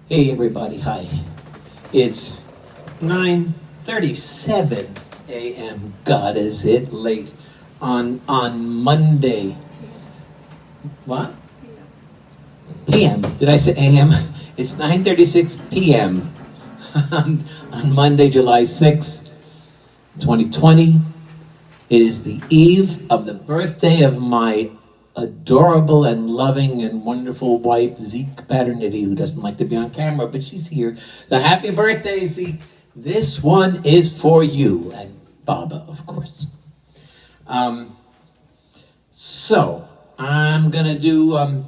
Hey everybody, hi. It's 9:37 a.m. God, is it late on Monday. What? PM. Did I say AM? It's 9:36 p.m. on Monday, July 6th, 2020. It is the eve of the birthday of my adorable and loving and wonderful wife, Ziek Paterniti, who doesn't like to be on camera, but she's here. So happy birthday, Ziek. This one is for you, and Baba, of course. So I'm gonna do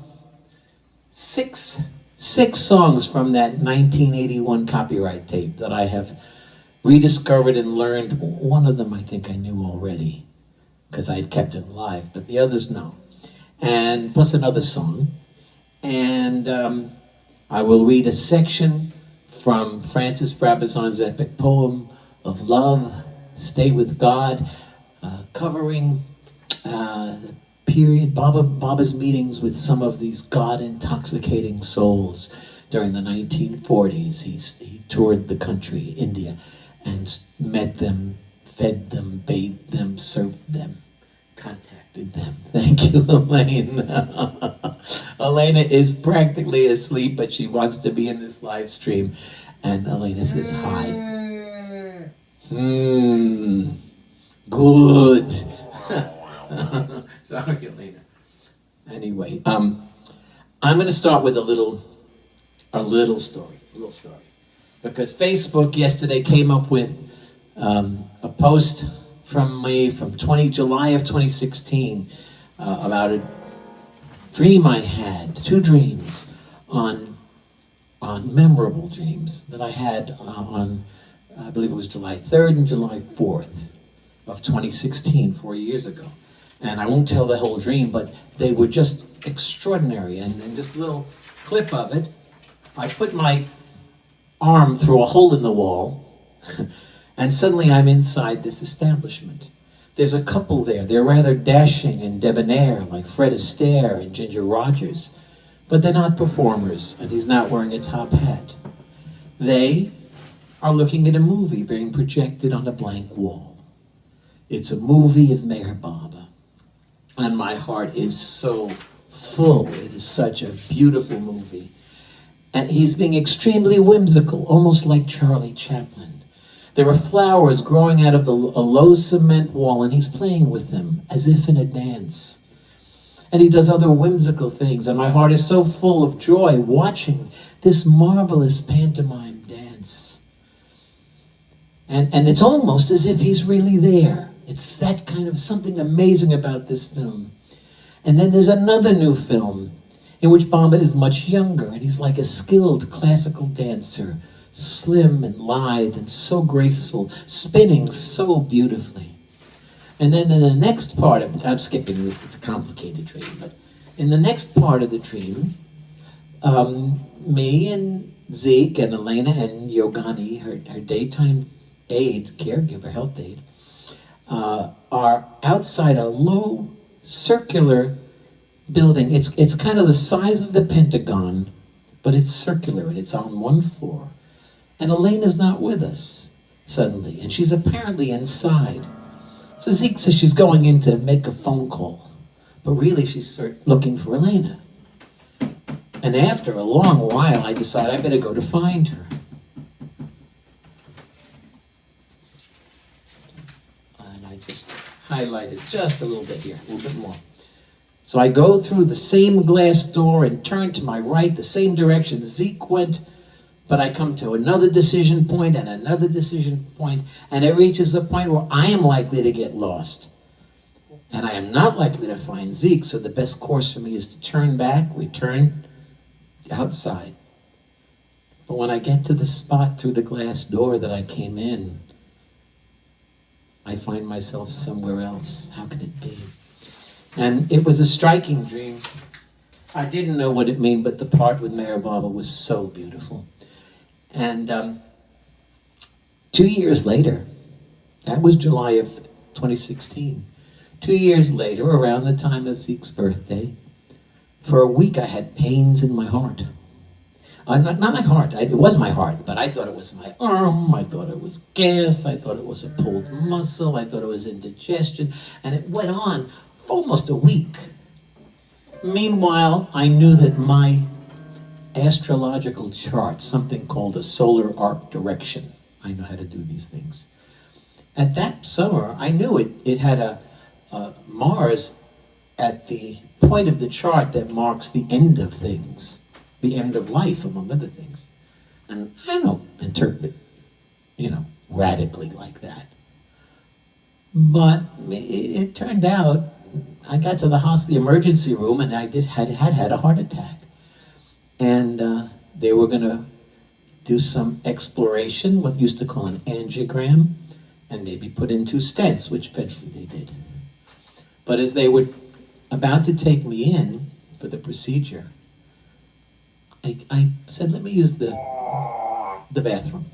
six songs from that 1981 copyright tape that I have rediscovered and learned. One of them I think I knew already because I had kept it live, but the others no. And plus another song. And I will read a section from Francis Brabazon's epic poem of love, Stay with God, covering the period, Baba's meetings with some of these God-intoxicating souls during the 1940s. He toured the country, India, and met them, fed them, bathed them, served them, contacted them. Thank you, Elena. Elena is practically asleep, but she wants to be in this live stream. And Elena says hi. Good. Sorry, Elena. Anyway, I'm going to start with a little story. Because Facebook yesterday came up with a post from me from July of 2016 about a dream I had, two dreams on memorable dreams that I had on, I believe it was July 3rd and July 4th of 2016, 4 years ago. And I won't tell the whole dream, but they were just extraordinary. And just a little clip of it, I put my arm through a hole in the wall, and suddenly I'm inside this establishment. There's a couple there. They're rather dashing and debonair, like Fred Astaire and Ginger Rogers, but they're not performers, and he's not wearing a top hat. They are looking at a movie being projected on a blank wall. It's a movie of Meher Baba, and my heart is so full. It is such a beautiful movie. And he's being extremely whimsical, almost like Charlie Chaplin. There are flowers growing out of a low cement wall, and he's playing with them as if in a dance. And he does other whimsical things, and my heart is so full of joy watching this marvelous pantomime dance. And it's almost as if he's really there. It's that kind of something amazing about this film. And then there's another new film in which Baba is much younger, and he's like a skilled classical dancer, slim and lithe and so graceful, spinning so beautifully. And then in the next part of I'm skipping this, it's a complicated dream, but in the next part of the dream, me and Ziek and Elena and Yogani, her daytime aide, caregiver, health aide, are outside a low circular building. It's kind of the size of the Pentagon, but it's circular and it's on one floor. And Elena's not with us suddenly, and she's apparently inside. So Ziek says she's going in to make a phone call, but really she's looking for Elena. And after a long while, I decide I better go to find her. And I just highlighted just a little bit here, a little bit more. So I go through the same glass door and turn to my right, the same direction Ziek went, but I come to another decision point and another decision point, and it reaches the point where I am likely to get lost. And I am not likely to find Ziek, so the best course for me is to turn back, return outside. But when I get to the spot through the glass door that I came in, I find myself somewhere else. How can it be? And it was a striking dream. I didn't know what it meant, but the part with Meher Baba was so beautiful. And 2 years later, that was July of 2016. 2 years later, around the time of Ziek's birthday, for a week I had pains in my heart. Not my heart. It was my heart, but I thought it was my arm. I thought it was gas. I thought it was a pulled muscle. I thought it was indigestion. And it went on for almost a week. Meanwhile, I knew that my astrological chart, something called a solar arc direction, I know how to do these things. At that summer, I knew it had a Mars at the point of the chart that marks the end of things, the end of life, among other things. And I don't interpret, radically like that. But it turned out, I got to the emergency room, and I had a heart attack. And they were going to do some exploration, what used to call an angiogram, and maybe put in 2 stents, which eventually they did. But as they were about to take me in for the procedure, I said, let me use the bathroom.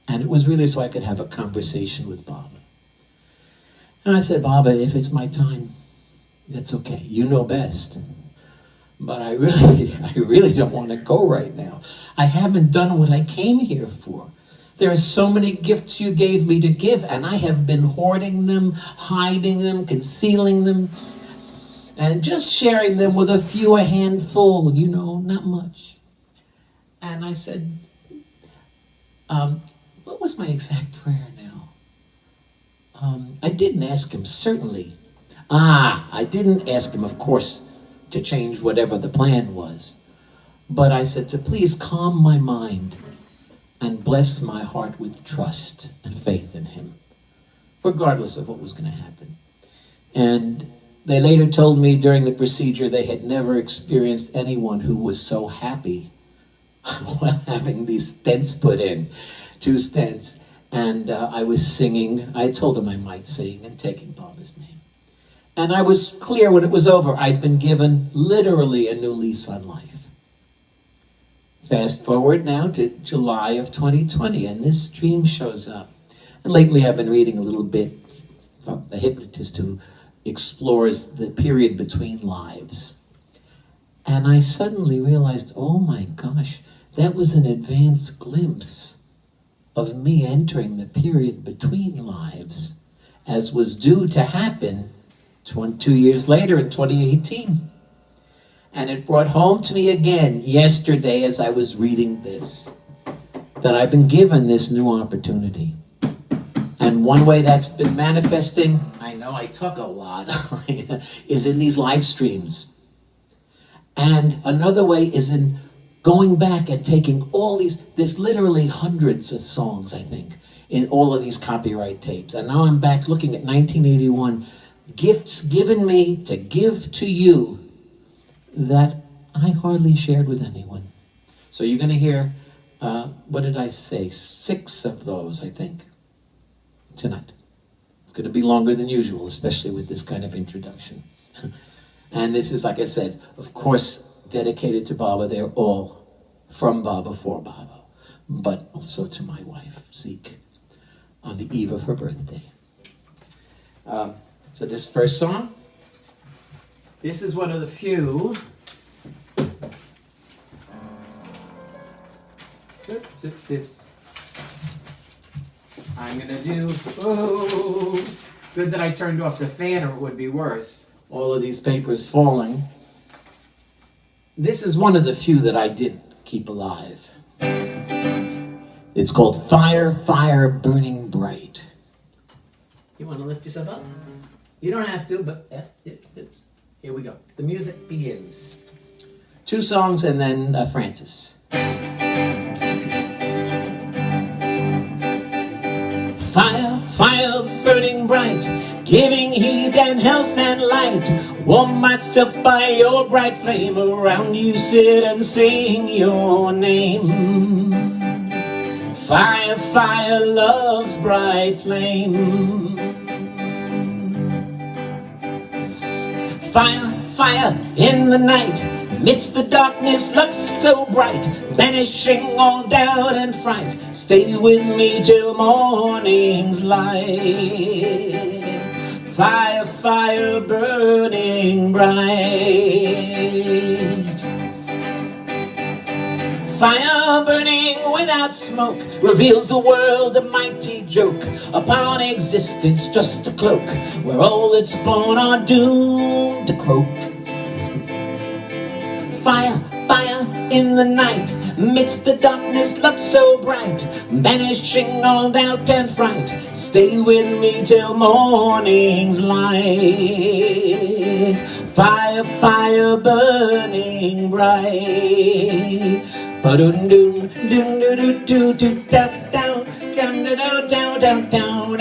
And it was really so I could have a conversation with Baba. And I said, Baba, if it's my time, that's okay. You know best. But I really don't want to go right now. I haven't done what I came here for. There are so many gifts you gave me to give, and I have been hoarding them, hiding them, concealing them, and just sharing them with a handful, not much. And I said, what was my exact prayer now? I didn't ask him, certainly. I didn't ask him, of course, to change whatever the plan was. But I said to please calm my mind and bless my heart with trust and faith in him, regardless of what was going to happen. And they later told me during the procedure they had never experienced anyone who was so happy while having these stents put in, 2 stents. And I was singing. I told them I might sing and taking Baba's name. And I was clear when it was over. I'd been given literally a new lease on life. Fast forward now to July of 2020, and this dream shows up. And lately I've been reading a little bit from a hypnotist who explores the period between lives. And I suddenly realized, oh my gosh, that was an advanced glimpse of me entering the period between lives, as was due to happen 2 years later in 2018. And it brought home to me again yesterday as I was reading this, that I've been given this new opportunity. And one way that's been manifesting, I know I talk a lot, is in these live streams. And another way is in going back and taking all there's literally hundreds of songs, I think, in all of these copyright tapes. And now I'm back looking at 1981, gifts given me to give to you that I hardly shared with anyone. So you're going to hear, what did I say, 6 of those, I think, tonight. It's going to be longer than usual, especially with this kind of introduction. And this is, like I said, of course, dedicated to Baba. They're all from Baba for Baba, but also to my wife, Ziek, on the eve of her birthday. So this first song, this is one of the few. Tips. I'm gonna do, good that I turned off the fan or it would be worse. All of these papers falling. This is one of the few that I did keep alive. It's called Fire, Fire Burning Bright. You want to lift yourself up? You don't have to, but here we go. The music begins. 2 songs and then Francis. Fire, fire burning bright, giving heat and health and light. Warm myself by your bright flame, around you sit and sing your name. Fire, fire, love's bright flame. Fire, fire in the night, amidst the darkness looks so bright, banishing all doubt and fright. Stay with me till morning's light. Fire, fire burning bright. Fire burning without smoke reveals the world a mighty joke upon existence, just a cloak where all that's born are doomed to croak. Fire, fire in the night, midst the darkness looks so bright, banishing all doubt and fright. Stay with me till morning's light. Fire, fire burning bright. Ba-dum-dum, dum-dum-dum-dum-dum, down, down, down, down,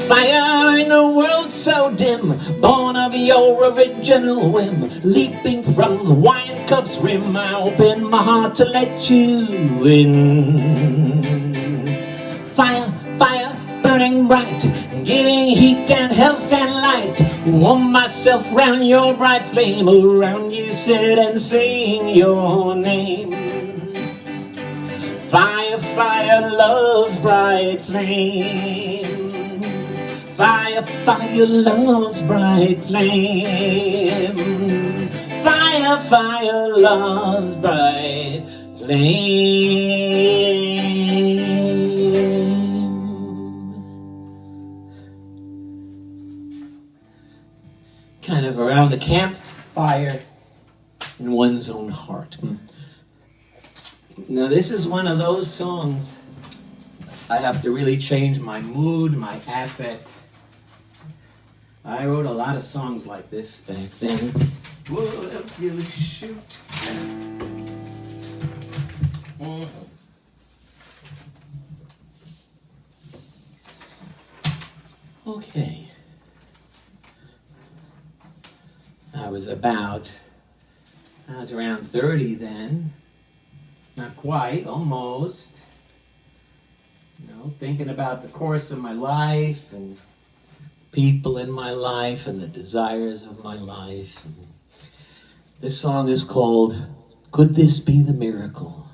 Fire in a world so dim, born of your original whim, leaping from the wine cup's rim, I open my heart to let you in. Fire, fire, burning bright, giving heat and health and light. Warm myself round your bright flame, around you sit and sing your name. Fire, fire, love's bright flame. Fire, fire, love's bright flame. Fire, fire, love's bright flame. Kind of around the campfire in one's own heart. Now this is one of those songs I have to really change my mood, my affect. I wrote a lot of songs like this back then. Whoa, really shoot. Okay. I was around 30 then. Not quite, almost. You know, thinking about the course of my life and people in my life and the desires of my life. This song is called Could This Be the Miracle?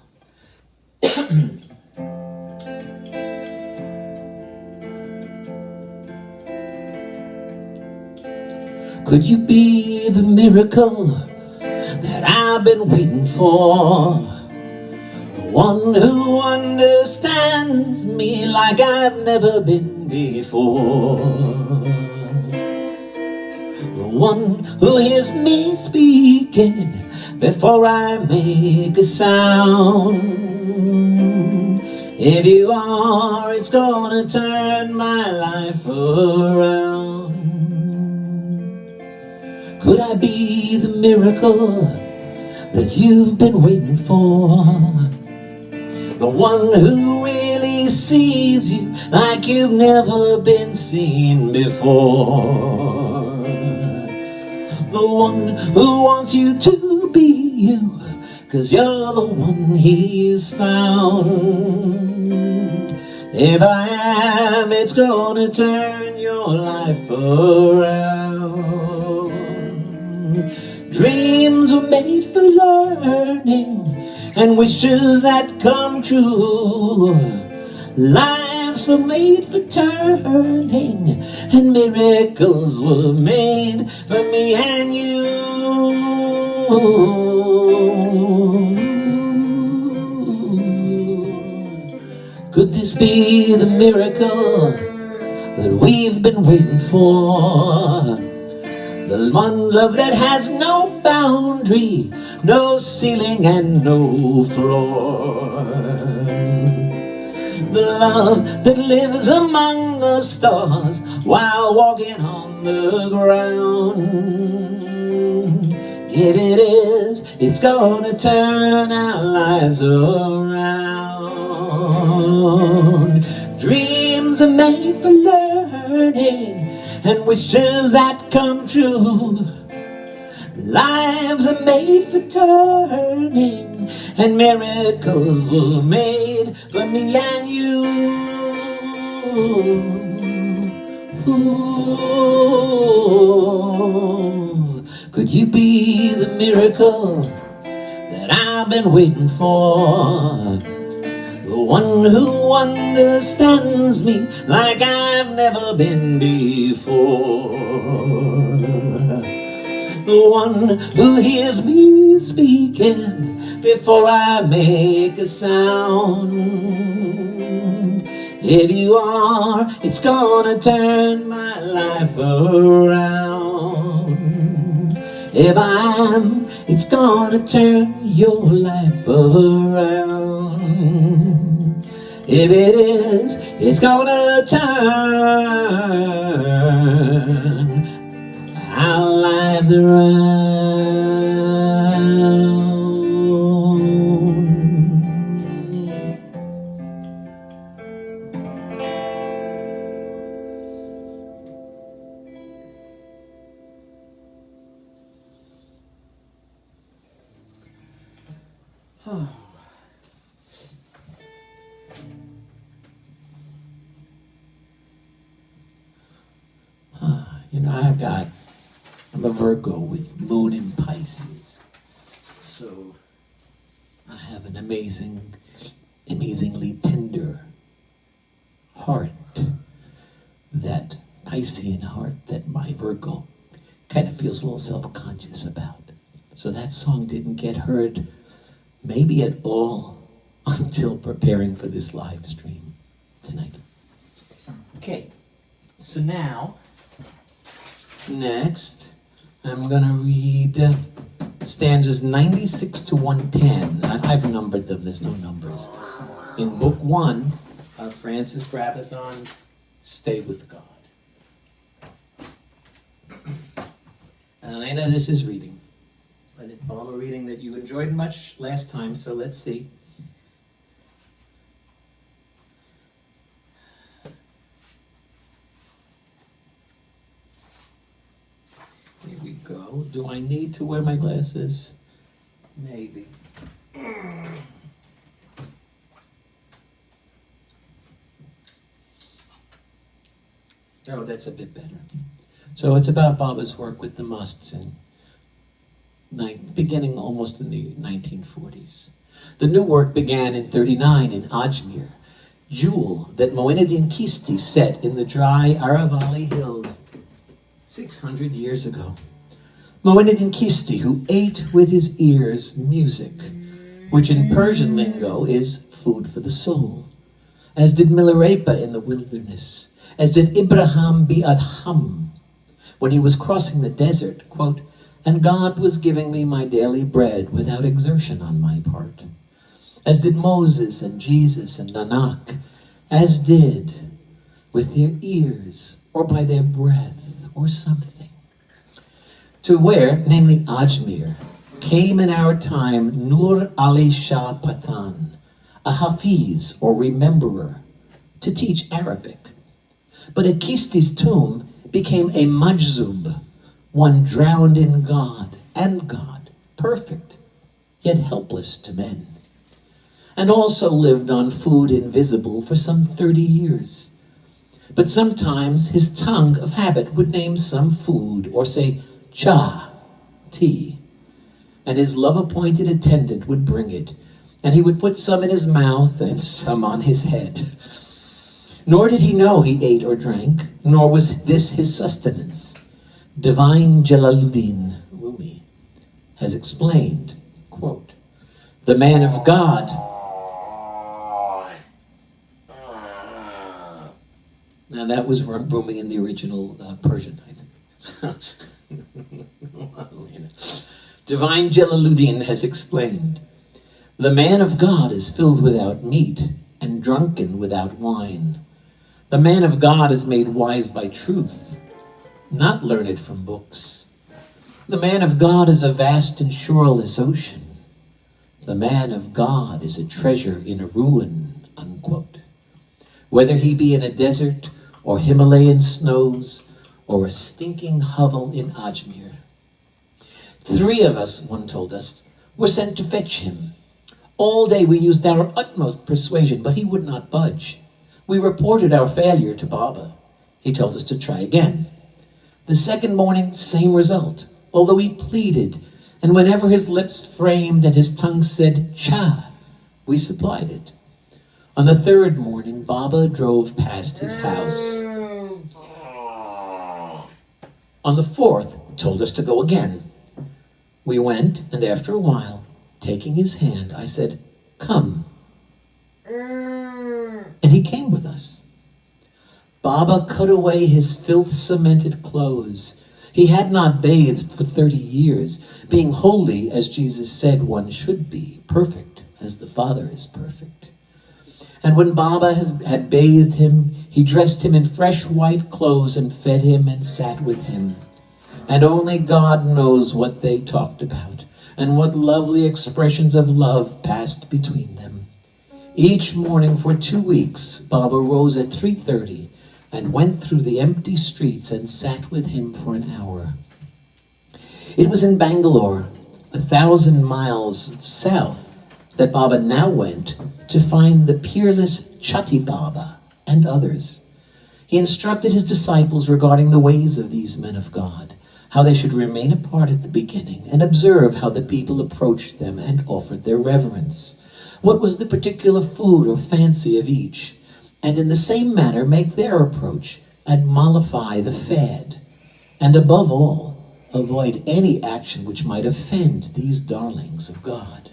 Could you be the miracle that I've been waiting for? The one who understands me like I've never been before. The one who hears me speaking before I make a sound. If you are, it's gonna turn my life around. Could I be the miracle that you've been waiting for? The one who really sees you like you've never been seen before. The one who wants you to be you, 'cause you're the one he's found. If I am, it's gonna turn your life around. Dreams were made for learning and wishes that come true. Lives were made for turning and miracles were made for me and you. Could this be the miracle that we've been waiting for? The one love that has no boundary, no ceiling and no floor. The love that lives among the stars while walking on the ground. If it is, it's gonna turn our lives around. Dreams are made for learning and wishes that come true. Lives are made for turning and miracles were made for me and you. ooh. Could you be the miracle that I've been waiting for? The one who understands me like I've never been before. The one who hears me speaking before I make a sound. If you are, it's gonna turn my life around. If I am, it's gonna turn your life around. If it is, it's gonna turn our lives around. You know, I'm a Virgo with moon in Pisces. So I have an amazingly tender heart, that Piscean heart that my Virgo kind of feels a little self-conscious about. So that song didn't get heard maybe at all until preparing for this live stream tonight. Okay, so next, I'm going to read stanzas 96 to 110. I've numbered them, there's no numbers. In Book 1 of Francis Brabazon's Stay with God. And I know this is reading, but it's all a reading that you enjoyed much last time, so let's see. Here we go. Do I need to wear my glasses? Maybe. Oh, that's a bit better. So it's about Baba's work with the musts beginning almost in the 1940s. The new work began in 1939 in Ajmer, jewel that Moinuddin Chisti set in the dry Aravalli hills 600 years ago. Moinuddin Chisti, who ate with his ears music, which in Persian lingo is food for the soul, as did Milarepa in the wilderness, as did Ibrahim bi-Adham when he was crossing the desert, quote, "And God was giving me my daily bread without exertion on my part," as did Moses and Jesus and Nanak, as did with their ears or by their breath or something. To where, namely Ajmer, came in our time Nur Ali Shah Pathan, a Hafiz or rememberer, to teach Arabic. But at Chisti's tomb became a majzub, one drowned in God and God, perfect, yet helpless to men, and also lived on food invisible for some 30 years. But sometimes his tongue of habit would name some food or say cha, tea, and his love-appointed attendant would bring it, and he would put some in his mouth and some on his head. Nor did he know he ate or drank, nor was this his sustenance. Divine Jalaluddin Rumi has explained, quote, "The man of God..." Now that was Rumi in the original Persian, I think. Divine Jalaluddin has explained, "The man of God is filled without meat and drunken without wine. The man of God is made wise by truth, not learned from books. The man of God is a vast and shoreless ocean. The man of God is a treasure in a ruin," unquote. Whether he be in a desert or Himalayan snows or a stinking hovel in Ajmer. 3 of us, one told us, were sent to fetch him. All day we used our utmost persuasion, but he would not budge. We reported our failure to Baba. He told us to try again. The second morning, same result, although he pleaded, and whenever his lips framed and his tongue said, "Cha," we supplied it. On the third morning, Baba drove past his house. On the fourth, told us to go again. We went, and after a while, taking his hand, I said, "Come." And he came with us. Baba cut away his filth-cemented clothes. He had not bathed for 30 years, being holy as Jesus said one should be, perfect as the Father is perfect. And when Baba had bathed him, he dressed him in fresh white clothes and fed him and sat with him. And only God knows what they talked about and what lovely expressions of love passed between them. Each morning for 2 weeks, Baba rose at 3:30 and went through the empty streets and sat with him for an hour. It was in Bangalore, 1,000 miles south, that Baba now went to find the peerless Chatti Baba and others. He instructed his disciples regarding the ways of these men of God, how they should remain apart at the beginning and observe how the people approached them and offered their reverence. What was the particular food or fancy of each, and in the same manner make their approach and mollify the fad, and above all, avoid any action which might offend these darlings of God.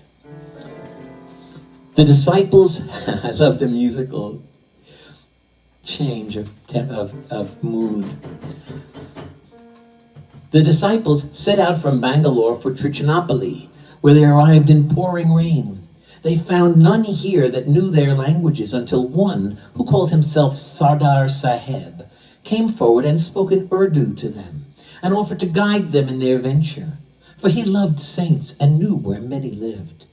The disciples, I love the musical change of mood. The disciples set out from Bangalore for Trichinopoli, where they arrived in pouring rain. They found none here that knew their languages until one, who called himself Sardar Saheb, came forward and spoke in Urdu to them, and offered to guide them in their venture, for he loved saints and knew where many lived.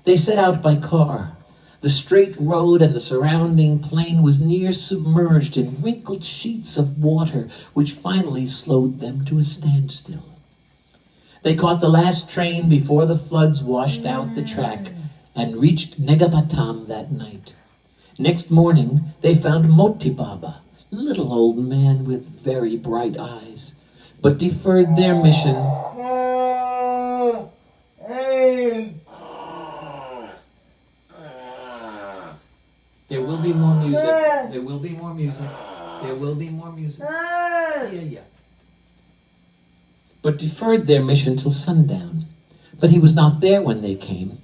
They set out by car. The straight road and the surrounding plain was near submerged in wrinkled sheets of water, which finally slowed them to a standstill. They caught the last train before the floods washed out the track, and reached Negapatam that night. Next morning, they found Moti Baba, little old man with very bright eyes, but deferred their mission. There will be more music. There will be more music. There will be more music. Yeah. But deferred their mission till sundown. But he was not there when they came,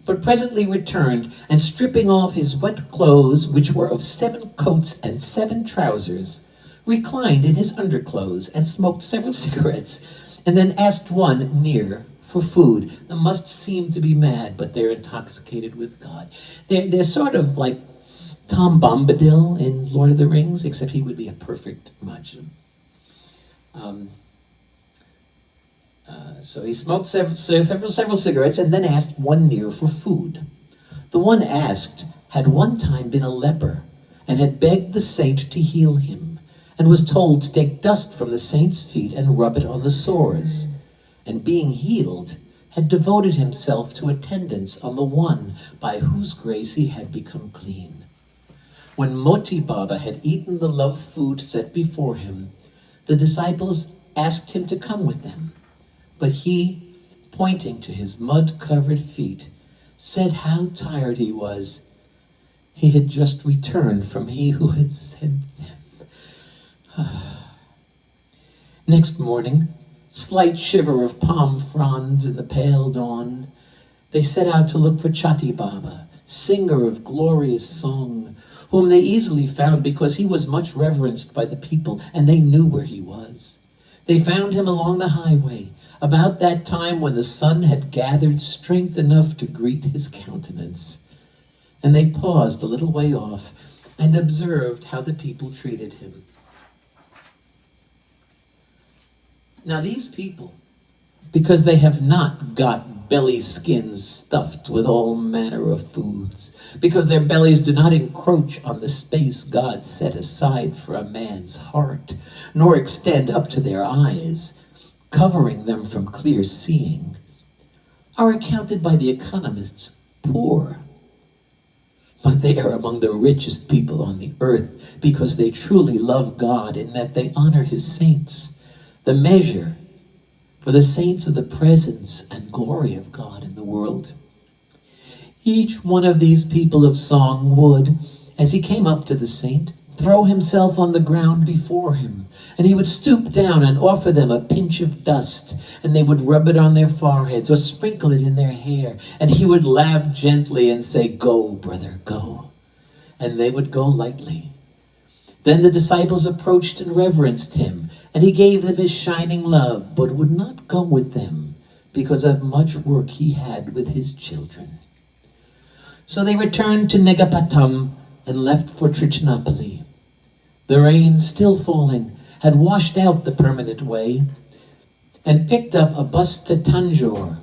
but presently returned, and stripping off his wet clothes, which were of 7 coats and 7 trousers, reclined in his underclothes and smoked several cigarettes, and then asked one near for food. They must seem to be mad, but they're intoxicated with God. They're sort of like Tom Bombadil in Lord of the Rings, except he would be a perfect Majnun. So he smoked several cigarettes and then asked one near for food. The one asked had one time been a leper and had begged the saint to heal him, and was told to take dust from the saint's feet and rub it on the sores, and being healed, had devoted himself to attendance on the one by whose grace he had become clean. When Moti Baba had eaten the love food set before him, the disciples asked him to come with them. But he, pointing to his mud-covered feet, said how tired he was. He had just returned from he who had sent them. Next morning, slight shiver of palm fronds in the pale dawn, they set out to look for Chatti Baba, singer of glorious song, whom they easily found because he was much reverenced by the people, and they knew where he was. They found him along the highway, about that time when the sun had gathered strength enough to greet his countenance. And they paused a little way off and observed how the people treated him. Now these people, because they have not got belly skins stuffed with all manner of foods, because their bellies do not encroach on the space God set aside for a man's heart, nor extend up to their eyes, covering them from clear seeing, are accounted by the economists poor. but they are among the richest people on the earth because they truly love God in that they honor his saints. The measure for the saints of the presence and glory of God in the world. Each one of these people of song would, as he came up to the saint, throw himself on the ground before him, and he would stoop down and offer them a pinch of dust, and they would rub it on their foreheads or sprinkle it in their hair, and he would laugh gently and say, "Go, brother, go." And they would go lightly. Then the disciples approached and reverenced him, and he gave them his shining love, but would not go with them because of much work he had with his children. So they returned to Negapatam and left for Trichinopoli. The rain, still falling, had washed out the permanent way and picked up a bus to Tanjore,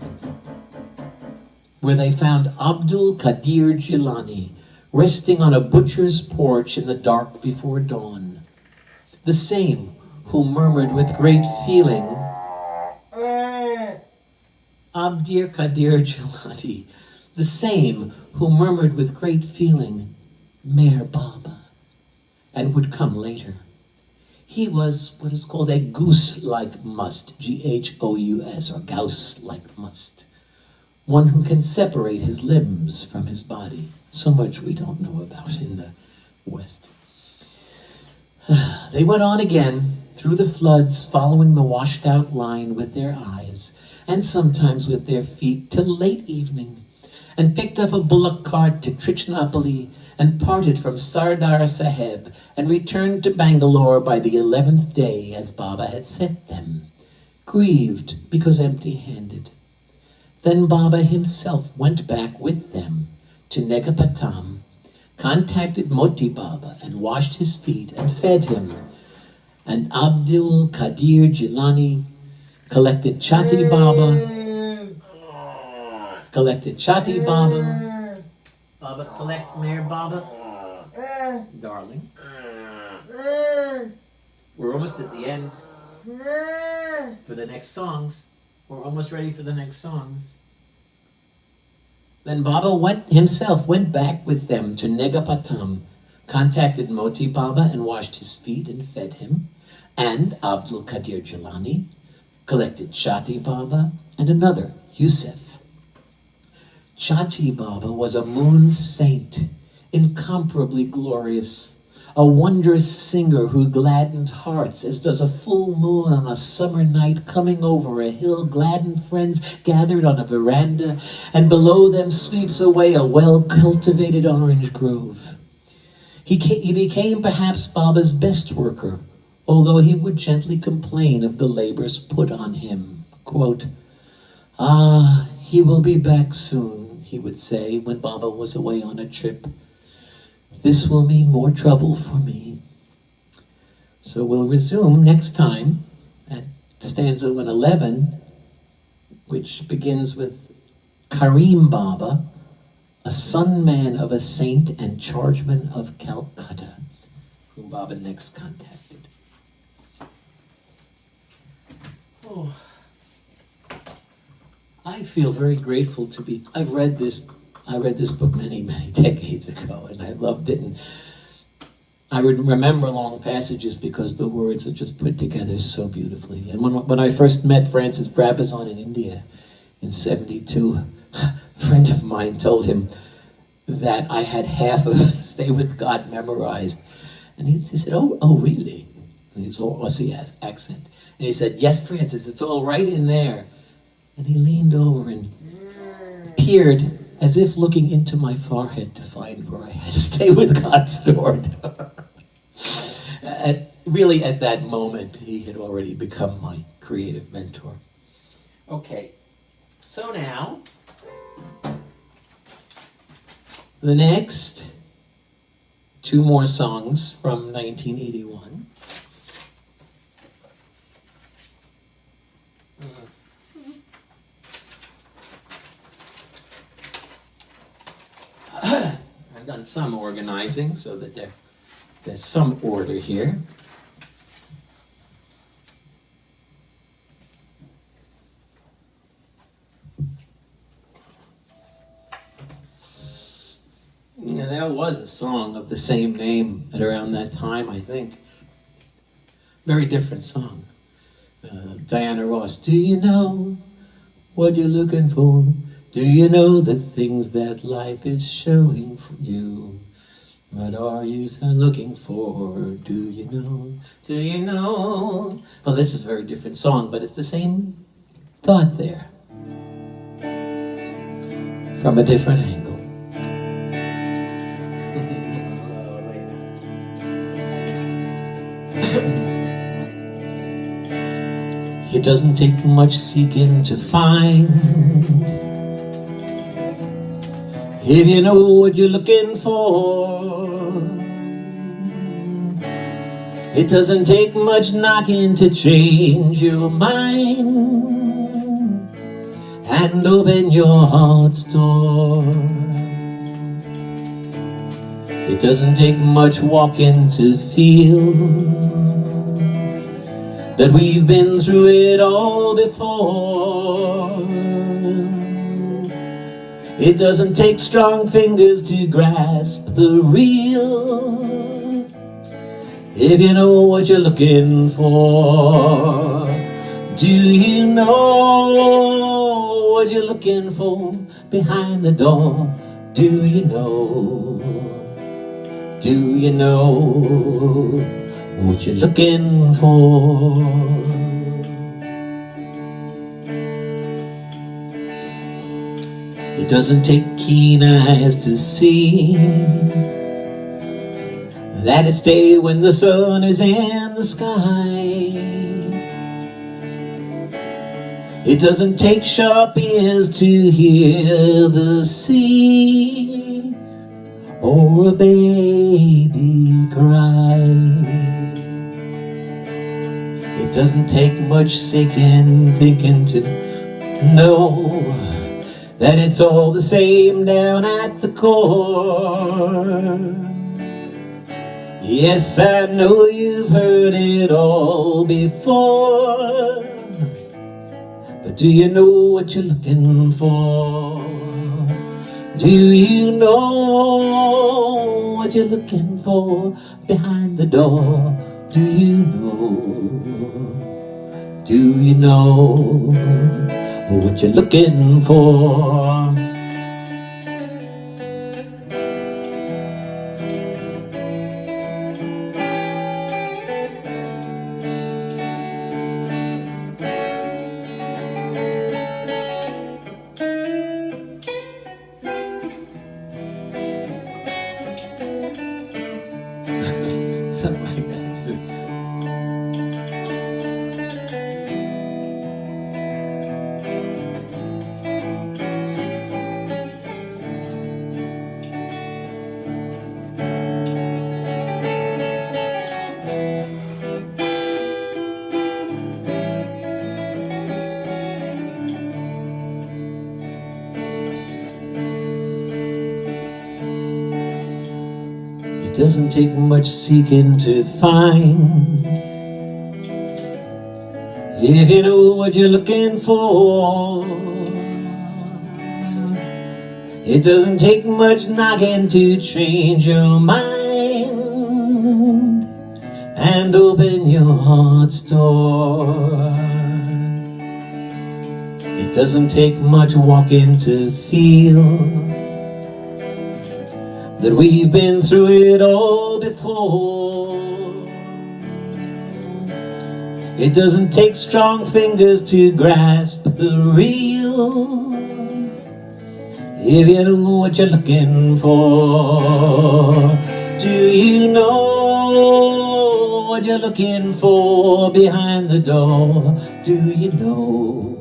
where they found Abdul Qadir Jilani resting on a butcher's porch in the dark before dawn. The same who murmured with great feeling, Abdul Qadir Jilani, the same who murmured with great feeling, Meher Baba, and would come later. He was what is called a goose-like must, G-H-O-U-S, or Gauss-like must, one who can separate his limbs from his body. So much we don't know about in the West. They went on again through the floods, following the washed-out line with their eyes, and sometimes with their feet, till late evening, and picked up a bullock cart to Trichinopoli, and parted from Sardar Sahib, and returned to Bangalore by the 11th day, as Baba had sent them, grieved because empty-handed. Then Baba himself went back with them to Negapatam, contacted Moti Baba and washed his feet and fed him. And Abdul Qadir Jilani collected Chati Baba, Baba, collect Meher Baba. Darling. We're almost at the end for the next songs. We're almost ready for the next songs. Then Baba himself went back with them to Negapatam, contacted Moti Baba and washed his feet and fed him, and Abdul Qadir Jilani collected Chati Baba and another, Yusuf. Chati Baba was a moon saint, incomparably glorious, a wondrous singer who gladdened hearts as does a full moon on a summer night coming over a hill, gladdened friends gathered on a veranda, and below them sweeps away a well-cultivated orange grove. He became perhaps Baba's best worker, although he would gently complain of the labors put on him. Quote, he will be back soon, he would say when Baba was away on a trip. This will mean more trouble for me. So we'll resume next time at stanza 111, which begins with Karim Baba, a son-man of a saint and chargeman of Calcutta, whom Baba next contacted. Oh, I feel very grateful to be. I read this book many, many decades ago, and I loved it. And I would remember long passages because the words are just put together so beautifully. And when I first met Francis Brabazon in India in '72, a friend of mine told him that I had half of Stay With God memorized. And he said, oh, really? And his all Aussie accent. And he said, yes, Francis, it's all right in there. And he leaned over and peered as if looking into my forehead to find where I had Stay With God stored. Really, at that moment, he had already become my creative mentor. Okay, so now, the next two more songs from 1981. I've done some organizing so that there's some order here. Now was a song of the same name at around that time, I think. Very different song. Diana Ross, do you know what you're looking for? Do you know the things that life is showing for you? What are you looking for? Do you know? Do you know? Well, this is a very different song, but it's the same thought there. From a different angle. It doesn't take much seeking to find. If you know what you're looking for, it doesn't take much knocking to change your mind and open your heart's door. It doesn't take much walking to feel that we've been through it all before. It doesn't take strong fingers to grasp the real. If you know what you're looking for, do you know what you're looking for behind the door? Do you know? Do you know what you're looking for? It doesn't take keen eyes to see that it's day when the sun is in the sky. It doesn't take sharp ears to hear the sea or a baby cry. It doesn't take much sinking thinking to know that it's all the same down at the core. Yes, I know you've heard it all before, but do you know what you're looking for? Do you know what you're looking for behind the door? Do you know? Do you know what you're looking for? Something like that. It doesn't take much seeking to find. If you know what you're looking for, it doesn't take much knocking to change your mind and open your heart's door. It doesn't take much walking to feel that we've been through it all before. It doesn't take strong fingers to grasp the real. If you know what you're looking for, do you know what you're looking for behind the door? Do you know?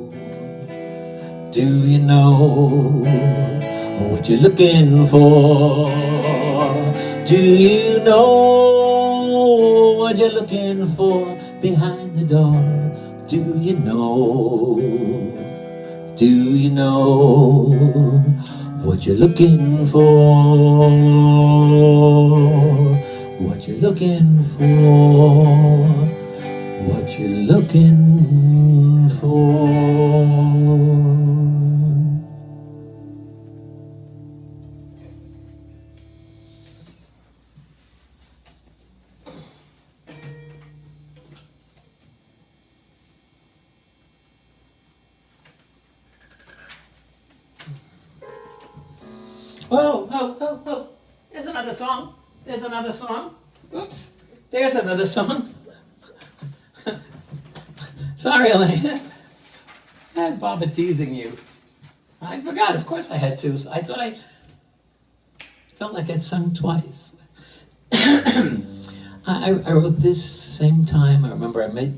Do you know what you're looking for? Do you know what you're looking for behind the door? Do you know? Do you know what you're looking for? What you're looking for? What you're looking for? Oh, oh, oh, oh. There's another song. There's another song. Oops. There's another song. Sorry, Elaine. That's Baba teasing you. I forgot. Of course I had to. I thought I felt like I'd sung twice. I wrote this same time. I remember I met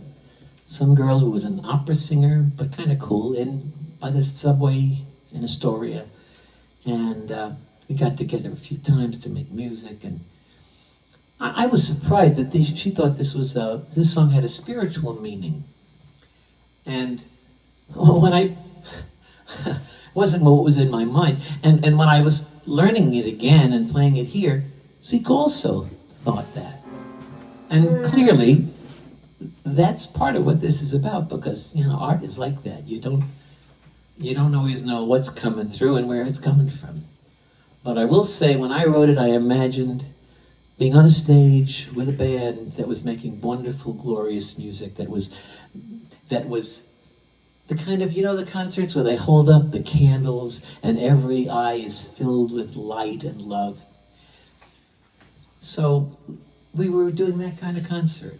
some girl who was an opera singer, but kind of cool, by the subway in Astoria. And we got together a few times to make music. And I was surprised that she thought this song had a spiritual meaning. And when I wasn't what was in my mind. And when I was learning it again and playing it here, Ziek also thought that. And clearly, that's part of what this is about, because art is like that. You don't always know what's coming through and where it's coming from. But I will say, when I wrote it, I imagined being on a stage with a band that was making wonderful, glorious music that was the kind of, the concerts where they hold up the candles and every eye is filled with light and love. So we were doing that kind of concert.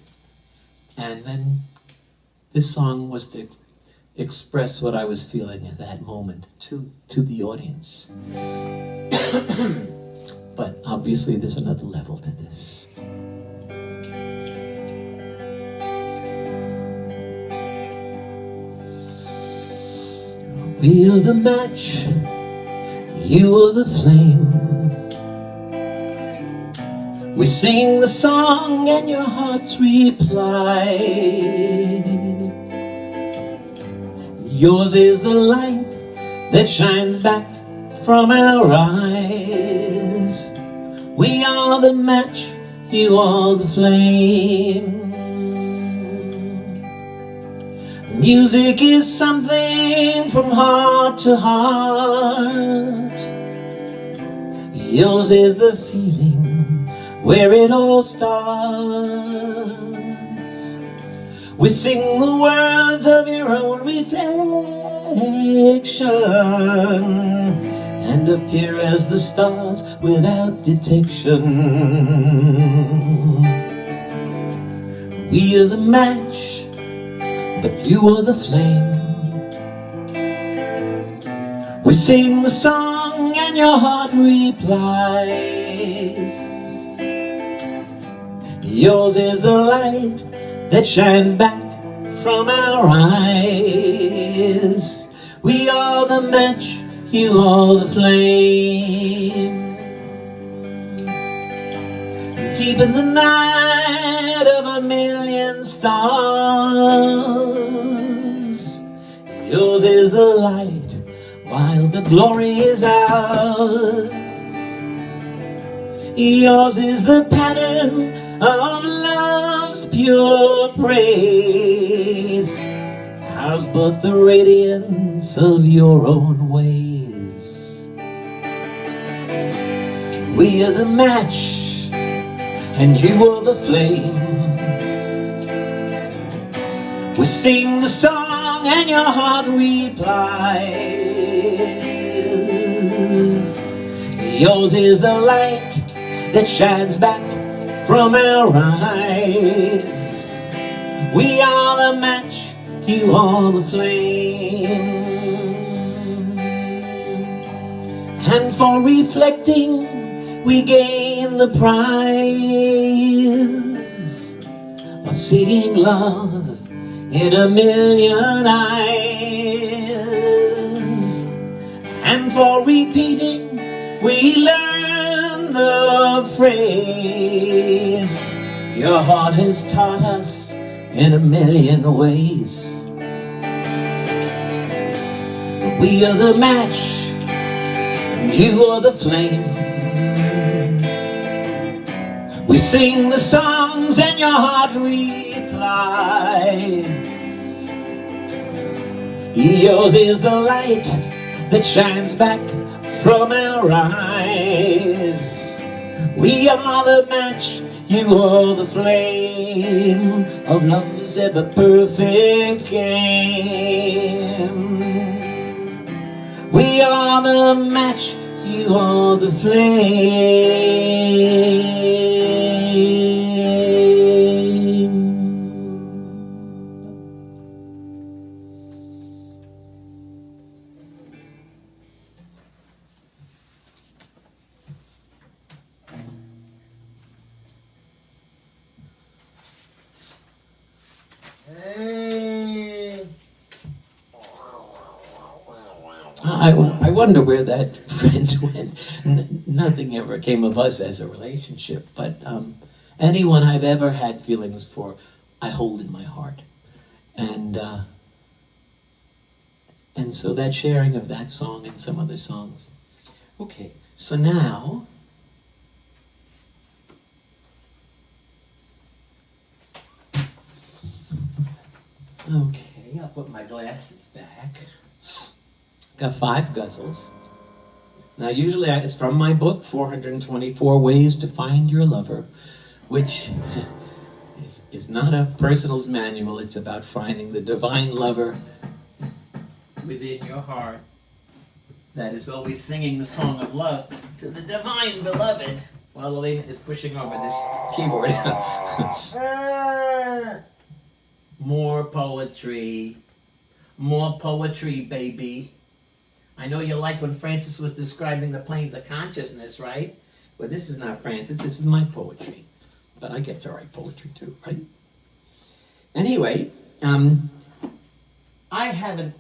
And then this song was to express what I was feeling at that moment to the audience. But obviously there's another level to this. We are the match, you are the flame. We sing the song and your hearts reply. Yours is the light that shines back from our eyes. We are the match, you are the flame. Music is something from heart to heart. Yours is the feeling where it all starts. We sing the words of your own reflection and appear as the stars without detection. We are the match, but you are the flame. We sing the song and your heart replies. Yours is the light that shines back from our eyes. We are the match, you are the flame. Deep in the night of a million stars, yours is the light while the glory is ours. Yours is the pattern of love's pure praise. Ours but the radiance of your own ways. We are the match, and you are the flame. We sing the song, and your heart replies. Yours is the light that shines back from our eyes. We are the match, you are the flame. And for reflecting, we gain the prize of seeing love in a million eyes. And for repeating, we learn the phrase your heart has taught us in a million ways. We are the match, you are the flame. We sing the songs and your heart replies. Yours is the light that shines back from our eyes. We are the match, you are the flame of love's ever perfect game. We are the match, You are the flame. I wonder where that friend went. Nothing ever came of us as a relationship, but anyone I've ever had feelings for, I hold in my heart. And so that sharing of that song and some other songs. Okay, so now, okay, I'll put my glasses back. Got 5 ghazals. Now usually it's from my book, 424 Ways to Find Your Lover, which is not a personal's manual. It's about finding the divine lover within your heart that is always singing the song of love to the divine beloved while Elena is pushing over this keyboard. More poetry, baby. I know you like when Francis was describing the planes of consciousness, right? Well, this is not Francis, this is my poetry. But I get to write poetry too, right? Anyway, I haven't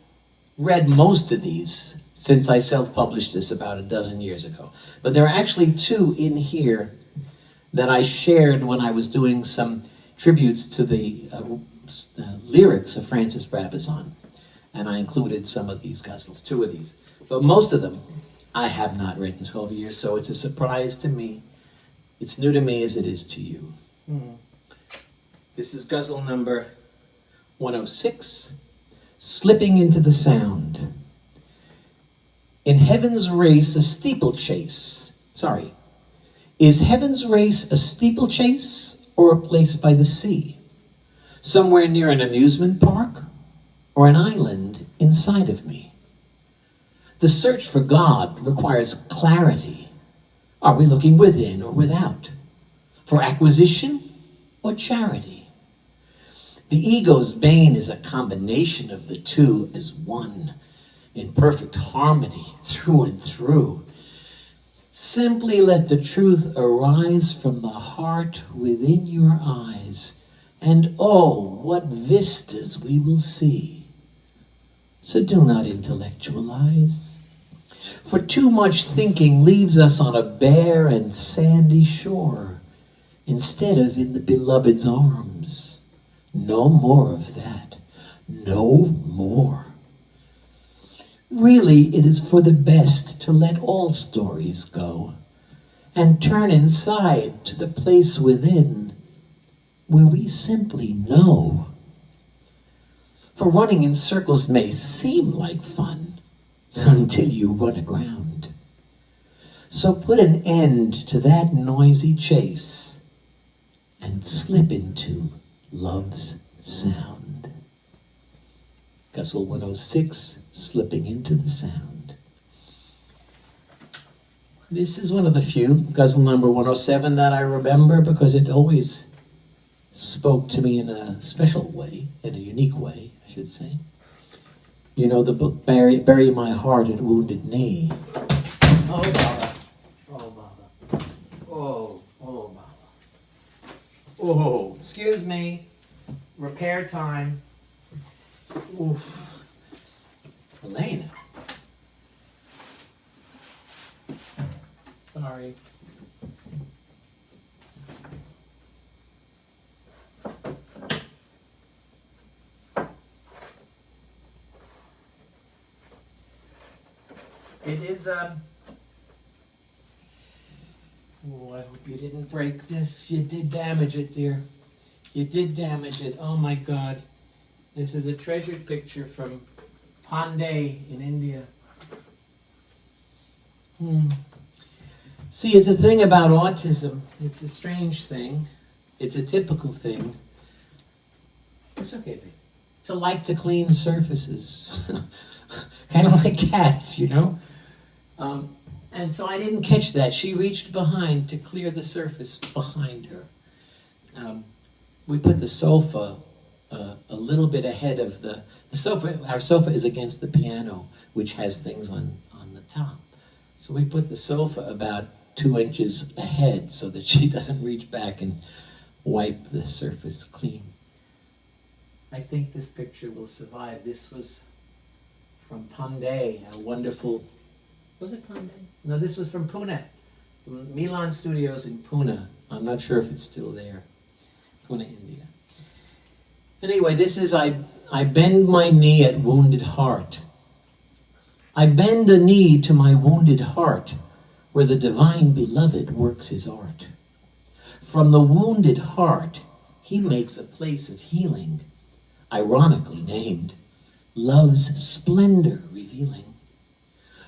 read most of these since I self-published this about a dozen years ago. But there are actually 2 in here that I shared when I was doing some tributes to the lyrics of Francis Brabazon. And I included some of these ghazals, 2 of these. But most of them I have not read in 12 years, so it's a surprise to me. It's new to me as it is to you. This is ghazal number 106, Slipping into the Sound. In heaven's race a steeplechase. Is heaven's race a steeplechase or a place by the sea? Somewhere near an amusement park or an island inside of me? The search for God requires clarity. Are we looking within or without? For acquisition or charity? The ego's bane is a combination of the 2 as one, in perfect harmony through and through. Simply let the truth arise from the heart within your eyes, and oh, what vistas we will see. So do not intellectualize, for too much thinking leaves us on a bare and sandy shore, instead of in the beloved's arms. No more of that, no more. Really, it is for the best to let all stories go, and turn inside to the place within where we simply know. For running in circles may seem like fun until you run aground. So put an end to that noisy chase and slip into love's sound. Ghazal 106, Slipping into the Sound. This is one of the few, ghazal number 107, that I remember because it always spoke to me in a special way, in a unique way, I should say. You know the book, Bury My Heart at Wounded Knee. Oh, Baba. Oh, Baba. Oh, Baba. Oh, excuse me. Repair time. Oof. Elena. Sorry. It is, oh, I hope you didn't break this. You did damage it, dear. You did damage it. Oh my God. This is a treasured picture from Pandey in India. See, it's a thing about autism. It's a strange thing. It's a typical thing. It's okay, babe. To like to clean surfaces. Kind of like cats, you know? And so I didn't catch that. She reached behind to clear the surface behind her. We put the sofa a little bit ahead of the sofa. Our sofa is against the piano, which has things on the top. So we put the sofa about 2 inches ahead so that she doesn't reach back and wipe the surface clean. I think this picture will survive. This was from Pandey, a wonderful, was it Pandey? No, this was from Pune, from Milan Studios in Pune. I'm not sure if it's still there. Pune, India. Anyway, this is, I bend my knee at wounded heart. I bend a knee to my wounded heart, where the divine beloved works his art. From the wounded heart, he makes a place of healing, ironically named, love's splendor revealing.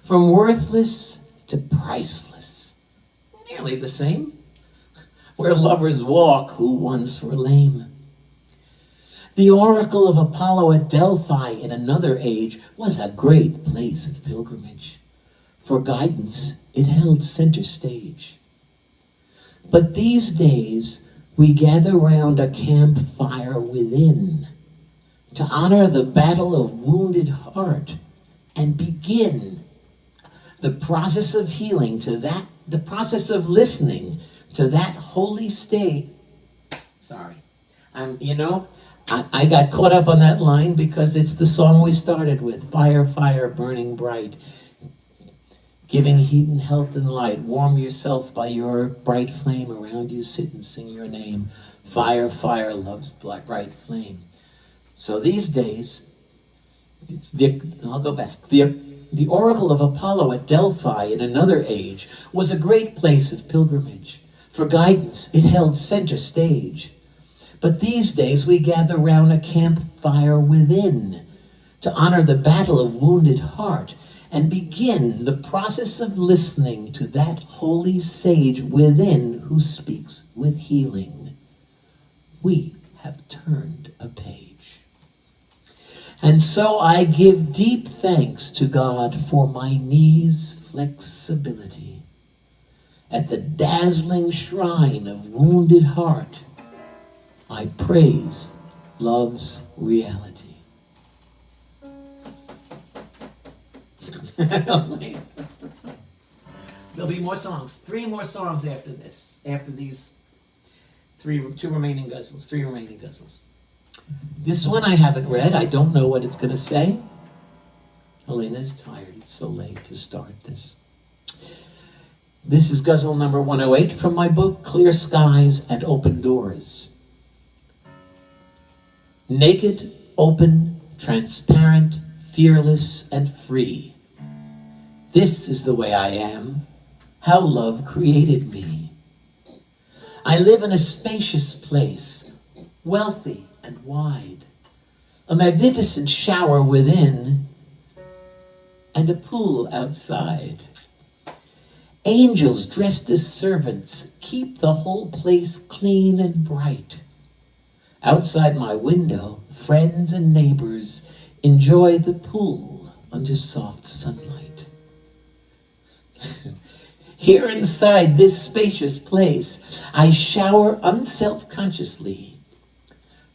From worthless to priceless, nearly the same, where lovers walk who once were lame. The oracle of Apollo at Delphi in another age was a great place of pilgrimage. For guidance, it held center stage. But these days, we gather round a campfire within to honor the battle of wounded heart and begin the process of healing to that, the process of listening to that holy state. Sorry. I got caught up on that line because it's the song we started with. Fire, fire, burning bright. Giving heat and health and light. Warm yourself by your bright flame. Around you sit and sing your name. Fire, fire, love's bright flame. So these days, I'll go back. The oracle of Apollo at Delphi in another age was a great place of pilgrimage. For guidance, it held center stage. But these days we gather round a campfire within to honor the battle of wounded heart and begin the process of listening to that holy sage within who speaks with healing. We have turned a page. And so I give deep thanks to God for my knees' flexibility. At the dazzling shrine of wounded heart, I praise love's reality. There'll be more songs. 3 more songs after this. After these 3 remaining ghazals. This one I haven't read. I don't know what it's going to say. Elena's tired. It's so late to start this. This is ghazal number 108 from my book, Clear Skies and Open Doors. Naked, open, transparent, fearless, and free. This is the way I am, how love created me. I live in a spacious place, wealthy and wide, a magnificent shower within, and a pool outside. Angels dressed as servants keep the whole place clean and bright. Outside my window, friends and neighbors enjoy the pool under soft sunlight. Here inside this spacious place, I shower unself-consciously.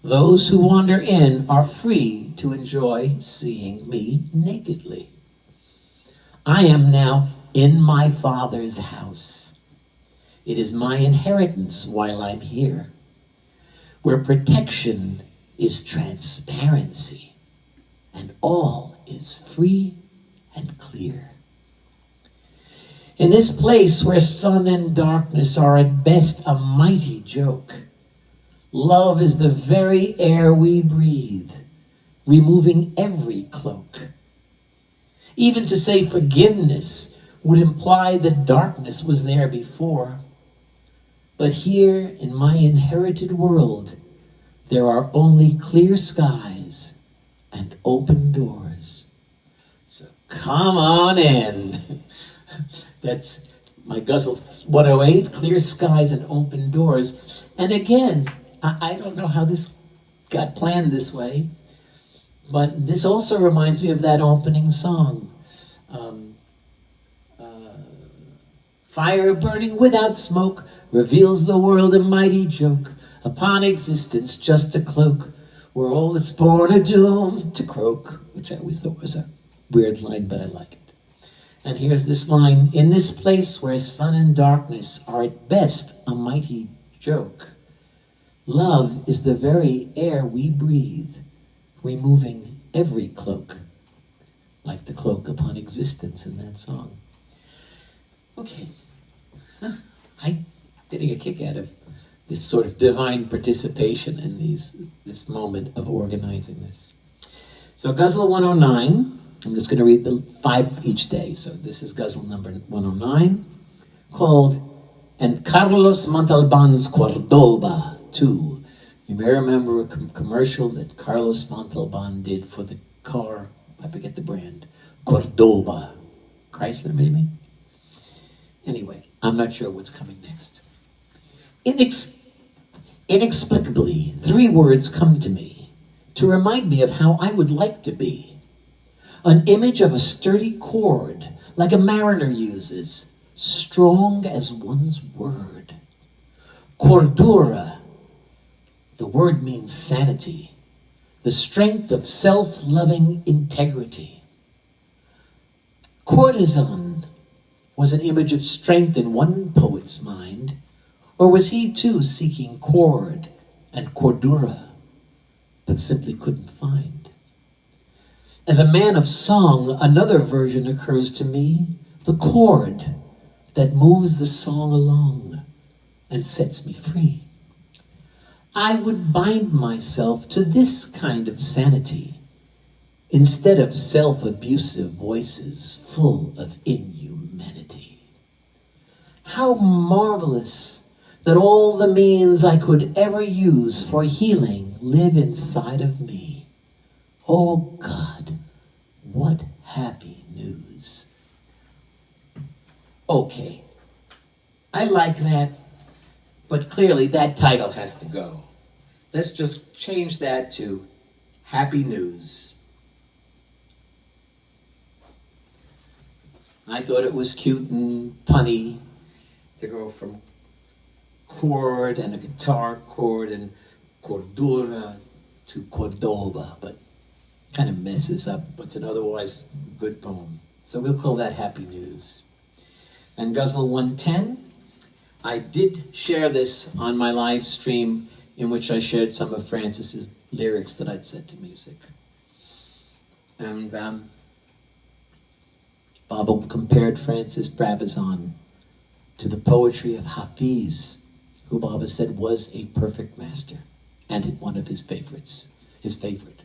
Those who wander in are free to enjoy seeing me nakedly. I am now in my Father's house. It is my inheritance while I'm here, where protection is transparency and all is free and clear. In this place where sun and darkness are at best a mighty joke, love is the very air we breathe, removing every cloak. Even to say forgiveness would imply that darkness was there before. But here in my inherited world, there are only clear skies and open doors. So come on in. That's my ghazal 108, Clear Skies and Open Doors. And again, I don't know how this got planned this way, but this also reminds me of that opening song. Fire burning without smoke reveals the world a mighty joke. Upon existence just a cloak, where all that's born are doomed to croak. Which I always thought was a weird line, but I like it. And here's this line: in this place where sun and darkness are at best a mighty joke, love is the very air we breathe, removing every cloak, like the cloak upon existence in that song. Okay, I'm getting a kick out of this sort of divine participation in this moment of organizing this. So Ghazal 109, I'm just going to read the 5 each day. So this is Ghazal number 109, called "And Carlos Montalban's Cordoba 2." You may remember a commercial that Carlos Montalban did for the car, I forget the brand, Cordoba. Chrysler, maybe? Anyway, I'm not sure what's coming next. Inexplicably, 3 words come to me to remind me of how I would like to be. An image of a sturdy cord, like a mariner uses, strong as one's word. Cordura, the word means sanity, the strength of self-loving integrity. Courtesan was an image of strength in one poet's mind, or was he too seeking cord and cordura, but simply couldn't find? As a man of song, another version occurs to me, the chord that moves the song along and sets me free. I would bind myself to this kind of sanity instead of self-abusive voices full of inhumanity. How marvelous that all the means I could ever use for healing live inside of me. Oh God, what happy news. Okay, I like that, but clearly that title has to go. Let's just change that to Happy News. I thought it was cute and punny to go from chord and a guitar chord and cordura to Cordoba, but kind of messes up what's an otherwise good poem. So we'll call that Happy News. And Ghazal 110, I did share this on my live stream in which I shared some of Francis's lyrics that I'd set to music. And Baba compared Francis Brabazon to the poetry of Hafiz, who Baba said was a perfect master and one of his favorites, his favorite.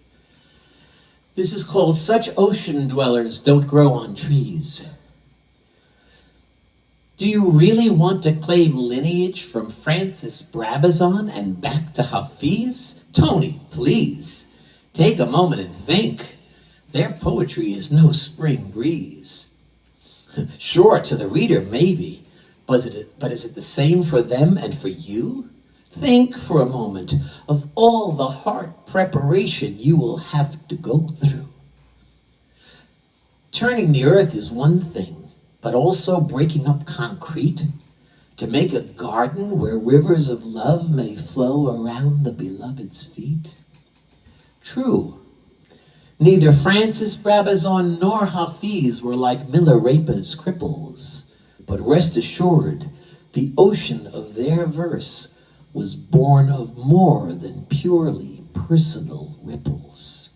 This is called "Such Ocean Dwellers Don't Grow on Trees." Do you really want to claim lineage from Francis Brabazon and back to Hafiz? Tony, please, take a moment and think. Their poetry is no spring breeze. Sure, to the reader, maybe, but is it the same for them and for you? Think for a moment of all the heart preparation you will have to go through. Turning the earth is one thing, but also breaking up concrete to make a garden where rivers of love may flow around the beloved's feet. True, neither Francis Brabazon nor Hafiz were like Milarepa's cripples, but rest assured, the ocean of their verse was born of more than purely personal ripples.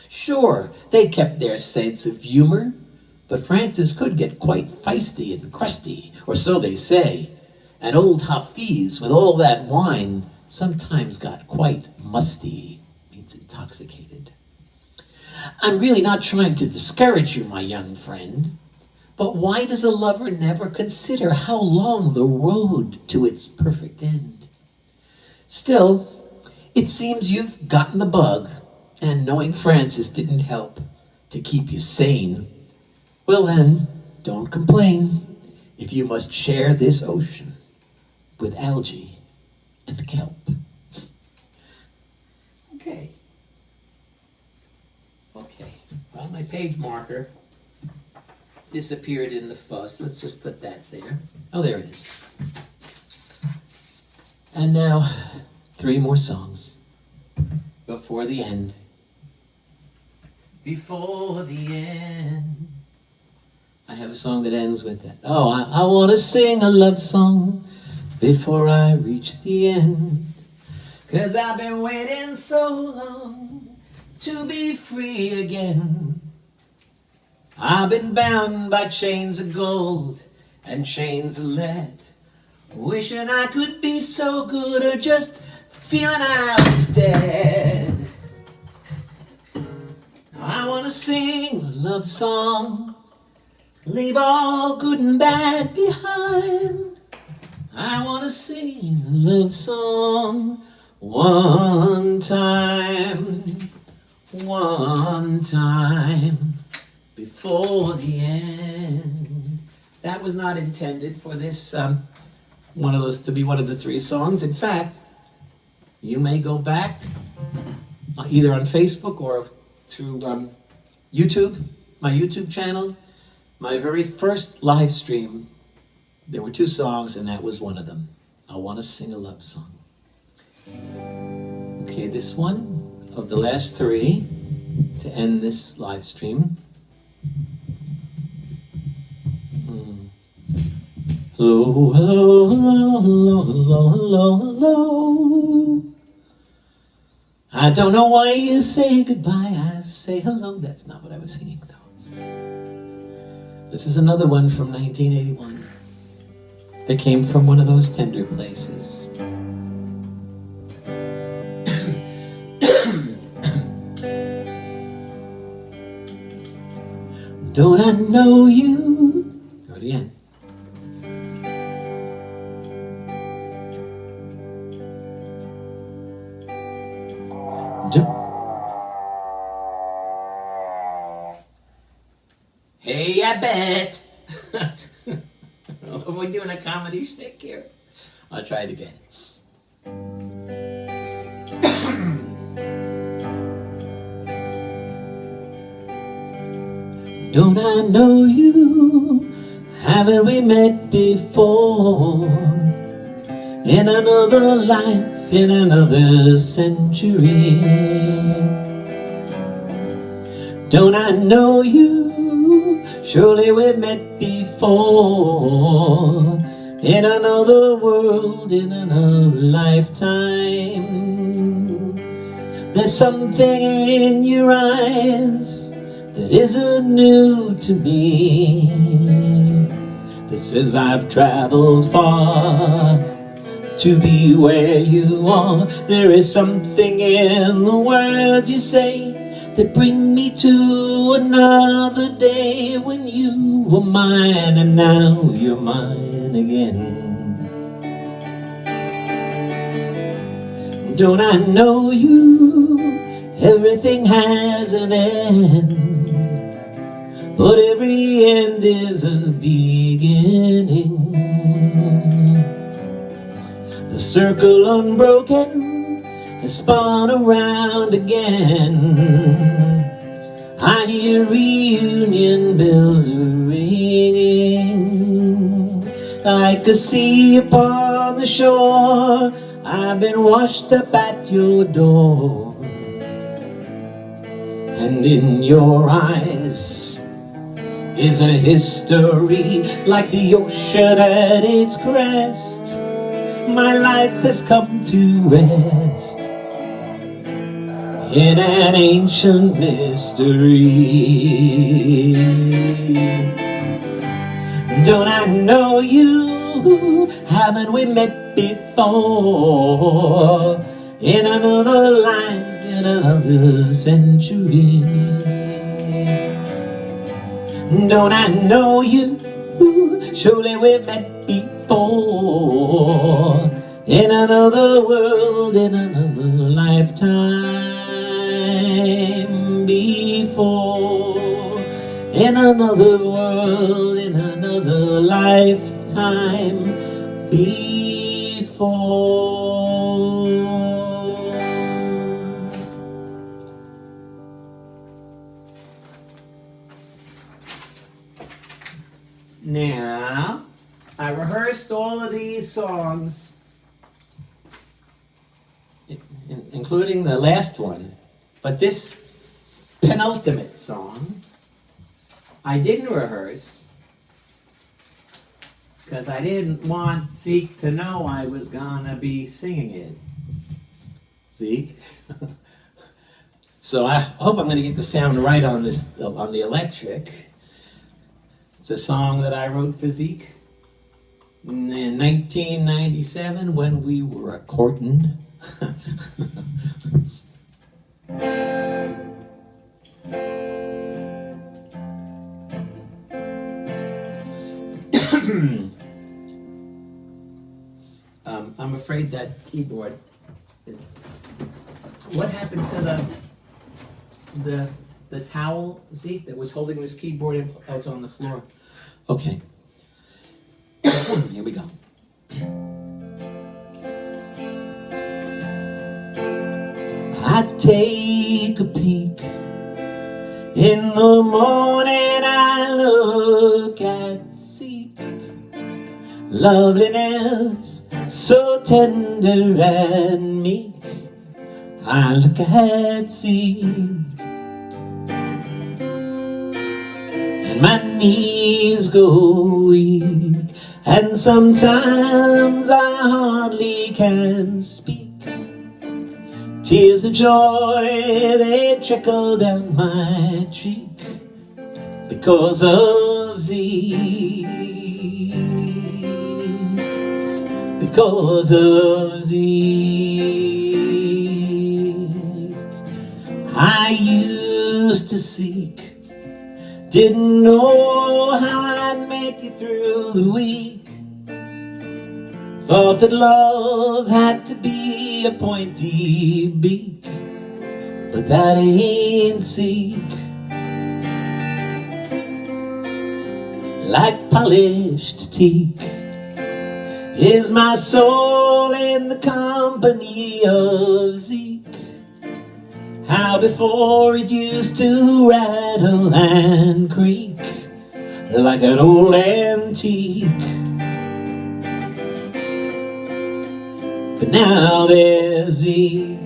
Sure, they kept their sense of humor, but Francis could get quite feisty and crusty, or so they say, and old Hafiz, with all that wine, sometimes got quite musty, means intoxicated. I'm really not trying to discourage you, my young friend, but why does a lover never consider how long the road to its perfect end? Still, it seems you've gotten the bug, and knowing Francis didn't help to keep you sane. Well then, don't complain if you must share this ocean with algae and kelp. Okay, well, my page marker disappeared in the fuss. Let's just put that there. Oh, there it is. And now, 3 more songs before the end. Before the end. I have a song that ends with that. Oh, I want to sing a love song before I reach the end. 'Cause I've been waiting so long to be free again. I've been bound by chains of gold and chains of lead, wishing I could be so good or just feeling I was dead. Now I want to sing a love song, leave all good and bad behind. I want to sing a love song one time before the end. That was not intended for this one of those to be one of the 3 songs. In fact, you may go back either on Facebook or through YouTube, my YouTube channel. My very first live stream, there were 2 songs, and that was one of them. I want to sing a love song. Okay, this one of the last 3 to end this live stream. Hello, hello, hello, hello, hello, hello, hello. I don't know why you say goodbye, I say hello. That's not what I was singing, though. This is another one from 1981 that came from one of those tender places. Don't I know you? Go to the end. Hey, I bet. Are we doing a comedy shtick here? I'll try it again. Don't I know you? Haven't we met before? In another life, in another century. Don't I know you? Surely we've met before. In another world, in another lifetime. There's something in your eyes that isn't new to me, that says I've traveled far to be where you are. There is something in the words you say that bring me to another day when you were mine and now you're mine again. Don't I know you? Everything has an end, but every end is a beginning. The circle unbroken has spun around again. I hear reunion bells ringing. Like a sea upon the shore, I've been washed up at your door. And in your eyes is a history like the ocean at its crest. My life has come to rest in an ancient mystery. Don't I know you? Haven't we met before? In another life, in another century. Don't I know you? Surely we've met before. In another world, in another lifetime before. In another world, in another lifetime before. Now, I rehearsed all of these songs, including the last one, but this penultimate song, I didn't rehearse because I didn't want Ziek to know I was gonna be singing it. Ziek? So I hope I'm gonna get the sound right on the electric. It's a song that I wrote for Ziek in 1997 when we were courting. I'm afraid that keyboard is... What happened to the towel, Ziek, that was holding this keyboard in? Oh, it's on the floor. Okay. Here we go. I take a peek. In the morning I look at Ziek. Loveliness so tender and meek. I look at Ziek, and my knees go weak, and sometimes I hardly can speak. Tears of joy, they trickle down my cheek because of Ziek, because of Ziek. I used to seek, didn't know how I'd make it through the week. Thought that love had to be a pointy beak, but that ain't Ziek. Like polished teak is my soul in the company of Ziek. How before it used to rattle and creak like an old antique, but now there's Ziek.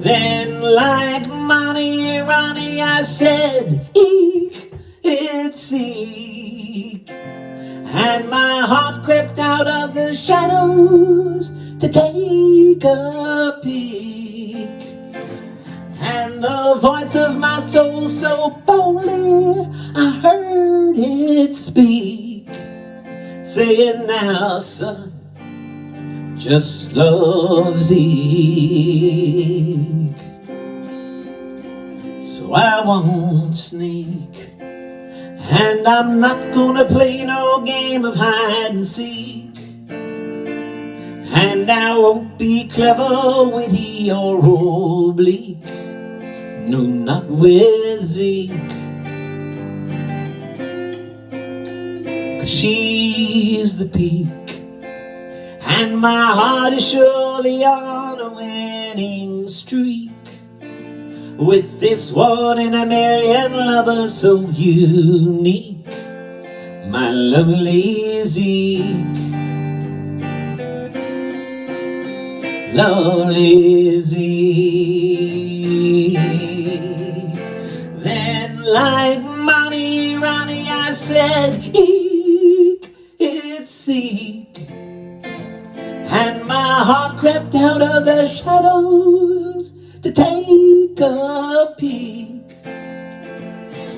Then like Money Ronnie I said, eek, it's Ziek. And my heart crept out of the shadows to take a peek. And the voice of my soul so boldly I heard it speak, saying, now son, just love Ziek. So I won't sneak, and I'm not gonna play no game of hide and seek. And I won't be clever, witty, or oblique. No, not with Ziek. 'Cause she's the peak, and my heart is surely on a winning streak. With this one in a million lovers so unique, my lovely Ziek. Lovely Ziek. Then like Money Ronnie I said, eek, it's Ziek. And my heart crept out of the shadows to take a peek.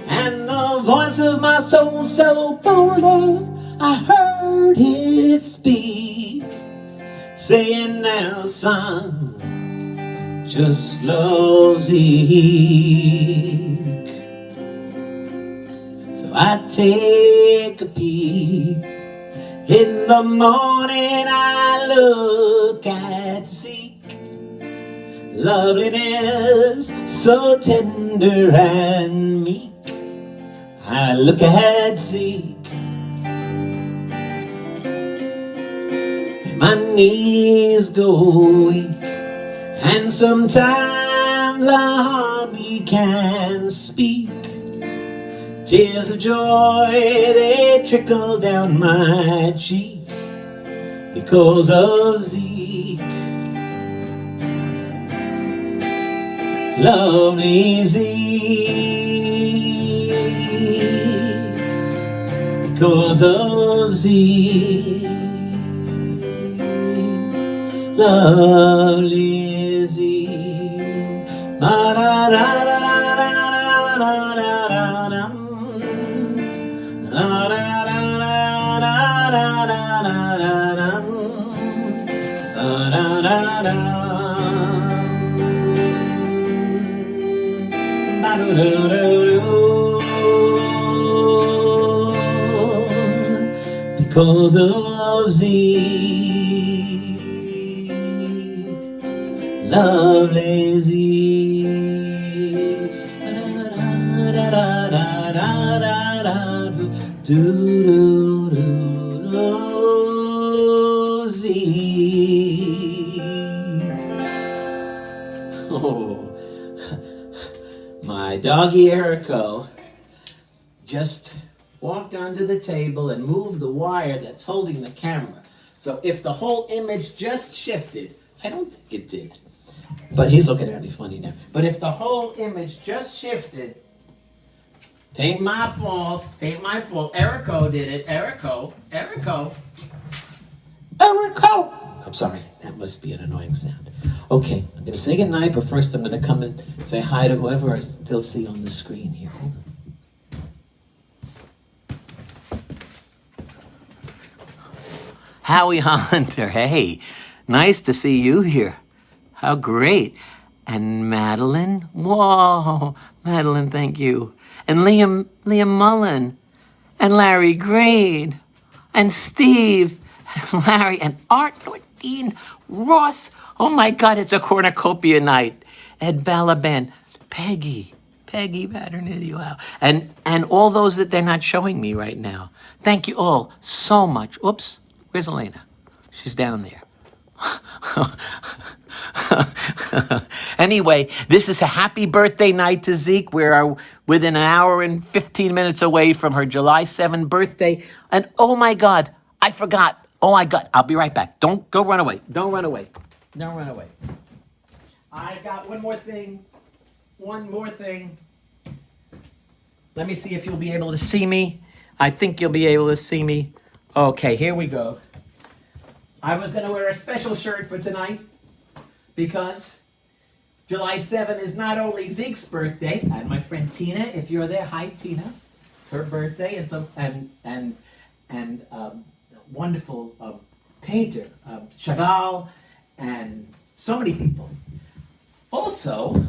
And the voice of my soul so boldly I heard it speak, saying, now son, just love Ziek. So I take a peek. In the morning I look at Ziek. Loveliness so tender and meek. I look at Ziek. My knees go weak, and sometimes I hardly can speak. Tears of joy, they trickle down my cheek because of Ziek. Lovely Ziek, because of Ziek. Lovely Ziek. Because of Ziek, lovely Ziek. Ziek. Oh, my doggy Erico just walked onto the table and moved the wire that's holding the camera. So if the whole image just shifted, I don't think it did, but he's looking at me funny now. But if the whole image just shifted, it ain't my fault. It ain't my fault. Erico did it. Erico. I'm sorry. That must be an annoying sound. Okay, I'm going to say goodnight, but first I'm going to come and say hi to whoever I still see on the screen here. Hold on. Howie Hunter, hey, nice to see you here. How great. And Madeline, whoa, Madeline, thank you. And Liam Mullen, and Larry Green, and Steve, and Larry, and Art, Dean, Ross. Oh my God, it's a cornucopia night. Ed Balaban, Peggy Paterniti, wow. And all those that they're not showing me right now. Thank you all so much. Oops. Where's Elena? She's down there. Anyway, this is a happy birthday night to Ziek. We're within an hour and 15 minutes away from her July 7th birthday. And oh my God, I forgot. Oh my God, I'll be right back. Don't go run away. Don't run away. I got one more thing. Let me see if you'll be able to see me. I think you'll be able to see me. Okay, here we go. I was going to wear a special shirt for tonight because July 7th is not only Ziek's birthday, and my friend Tina, if you're there, hi Tina. It's her birthday, and wonderful painter, Chagall, and so many people. Also,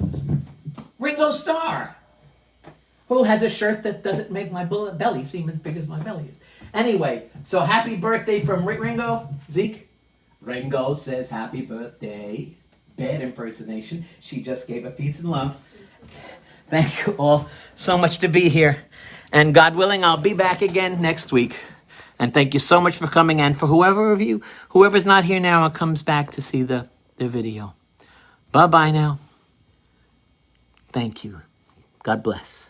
Ringo Starr, who has a shirt that doesn't make my belly seem as big as my belly is. Anyway, so happy birthday from Ringo. Ziek. Ringo says happy birthday. Bad impersonation. She just gave a peace and love. Thank you all so much to be here. And God willing, I'll be back again next week. And thank you so much for coming. And for whoever's not here now and comes back to see the video. Bye-bye now. Thank you. God bless.